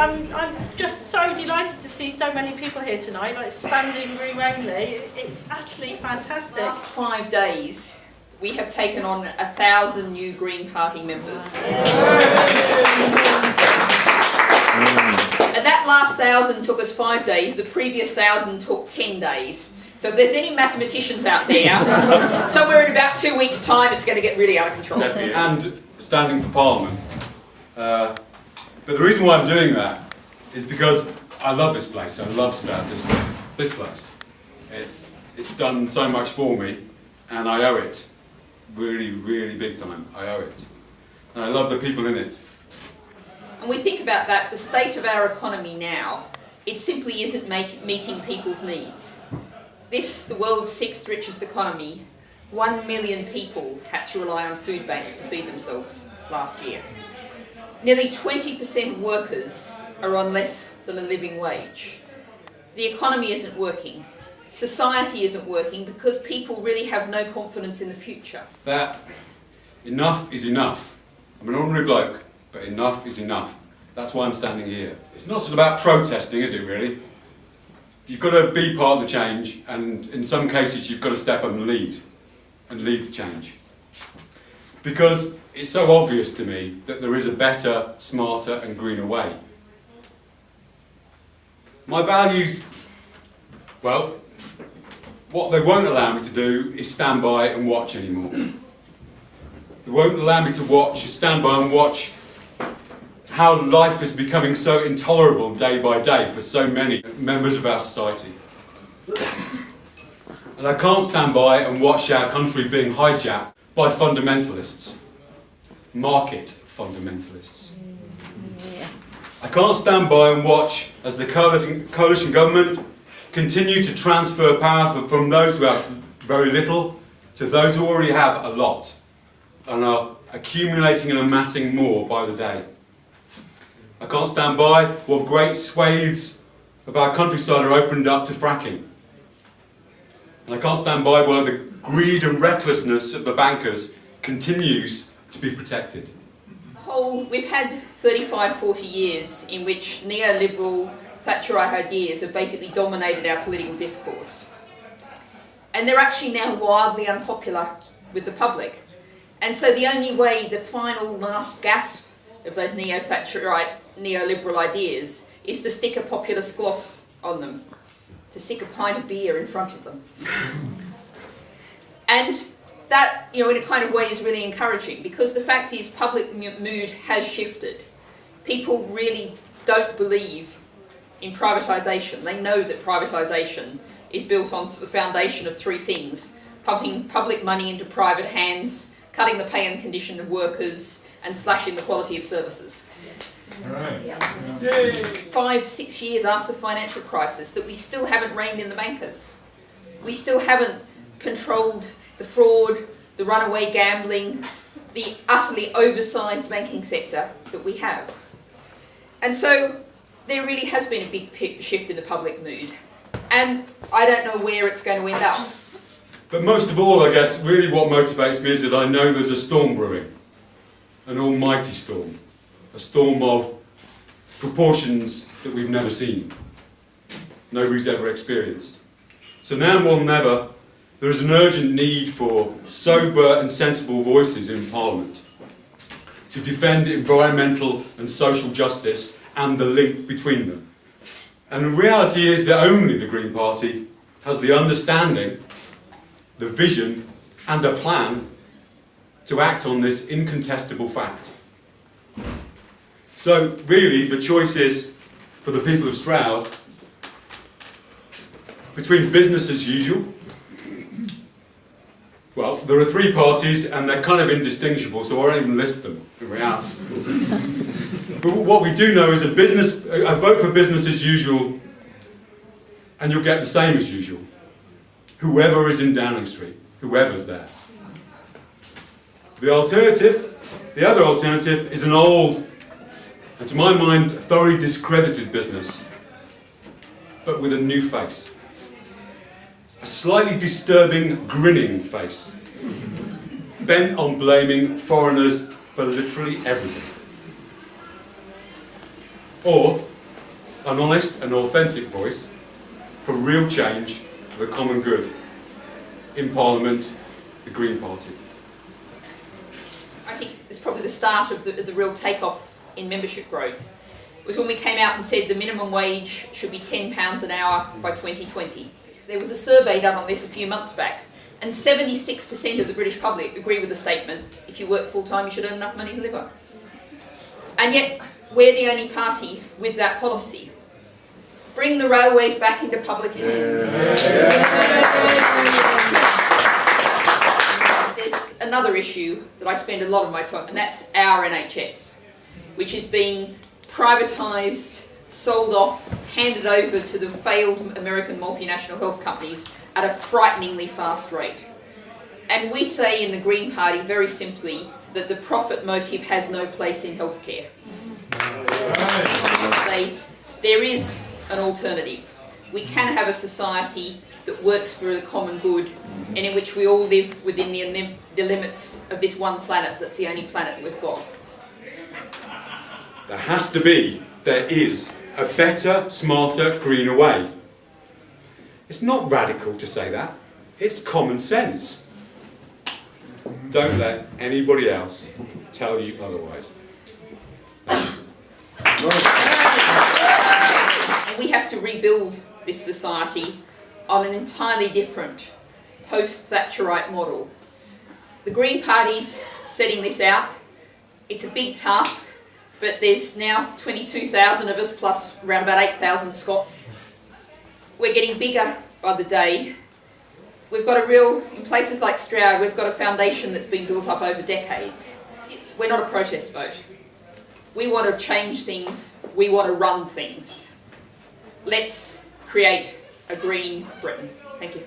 I'm just so delighted to see so many people here tonight, like standing room only. It's actually fantastic. The last 5 days, we have taken on 1,000 new Green Party members. And that last 1,000 took us 5 days, the previous 1,000 took 10 days. So if there's any mathematicians out there, somewhere in about 2 weeks' time it's going to get really out of control. And standing for Parliament. But the reason why I'm doing that is because I love this place. I love Stroud, this place. It's done so much for me, and I owe it. Really, really big time. I owe it. And I love the people in it. And we think about that, the state of our economy now, it simply isn't meeting people's needs. This, the world's 6th richest economy, 1 million people had to rely on food banks to feed themselves last year. Nearly 20% of workers are on less than a living wage. The economy isn't working. Society isn't working because people really have no confidence in the future. That enough is enough. I'm an ordinary bloke, but enough is enough. That's why I'm standing here. It's not just about protesting, is it really? You've got to be part of the change, and in some cases you've got to step up and lead the change. Because it's so obvious to me that there is a better, smarter and greener way. My values, well, what they won't allow me to do is stand by and watch anymore. They won't allow me to stand by and watch how life is becoming so intolerable day by day for so many members of our society. And I can't stand by and watch our country being hijacked by fundamentalists, market fundamentalists. I can't stand by and watch as the coalition government continue to transfer power from those who have very little to those who already have a lot and are accumulating and amassing more by the day. I can't stand by while great swathes of our countryside are opened up to fracking. And I can't stand by while the greed and recklessness of the bankers continues to be protected. We've had 35, 40 years in which neoliberal, Thatcherite ideas have basically dominated our political discourse. And they're actually now wildly unpopular with the public. And so the only way, the final last gasp of those neo-Thatcherite, neoliberal ideas is to stick a populist gloss on them, to stick a pint of beer in front of them. And that, in a kind of way is really encouraging, because the fact is public mood has shifted. People really don't believe in privatisation. They know that privatisation is built on the foundation of 3 things: pumping public money into private hands, cutting the pay and condition of workers, and slashing the quality of services. Right. 5, 6 years after the financial crisis, that we still haven't reined in the bankers. We still haven't controlled the fraud, the runaway gambling, the utterly oversized banking sector that we have. And so there really has been a big shift in the public mood. And I don't know where it's going to end up. But most of all, I guess, really what motivates me is that I know there's a storm brewing. An almighty storm. A storm of proportions that we've never seen. Nobody's ever experienced. So now more than ever, there is an urgent need for sober and sensible voices in Parliament to defend environmental and social justice and the link between them. And the reality is that only the Green Party has the understanding, the vision and a plan to act on this incontestable fact. So really the choice is, for the people of Stroud, between business as usual. Well, there are 3 parties and they're kind of indistinguishable, so I won't even list them in reality. But what we do know is a vote for business as usual, and you'll get the same as usual. Whoever is in Downing Street, whoever's there. The other alternative is an old, and to my mind, thoroughly discredited business, but with a new face. A slightly disturbing, grinning face, bent on blaming foreigners for literally everything. Or an honest and authentic voice for real change for the common good. In Parliament, the Green Party. I think it's probably the start of the real takeoff in membership growth. It was when we came out and said the minimum wage should be £10 an hour by 2020. There was a survey done on this a few months back, and 76% of the British public agree with the statement, if you work full-time you should earn enough money to live on. And yet, we're the only party with that policy. Bring the railways back into public hands. There's another issue that I spend a lot of my time, and that's our NHS, which is being privatised, sold off, handed over to the failed American multinational health companies at a frighteningly fast rate. And we say in the Green Party very simply that the profit motive has no place in healthcare. We say there is an alternative. We can have a society that works for the common good and in which we all live within the limits of this one planet that's the only planet we've got. There is a better, smarter, greener way. It's not radical to say that. It's common sense. Don't let anybody else tell you otherwise. We have to rebuild this society on an entirely different post-Thatcherite model. The Green Party's setting this out. It's a big task, but there's now 22,000 of us plus around about 8,000 Scots. We're getting bigger by the day. We've got in places like Stroud, we've got a foundation that's been built up over decades. We're not a protest vote. We want to change things, we want to run things. Let's create a green Britain. Thank you.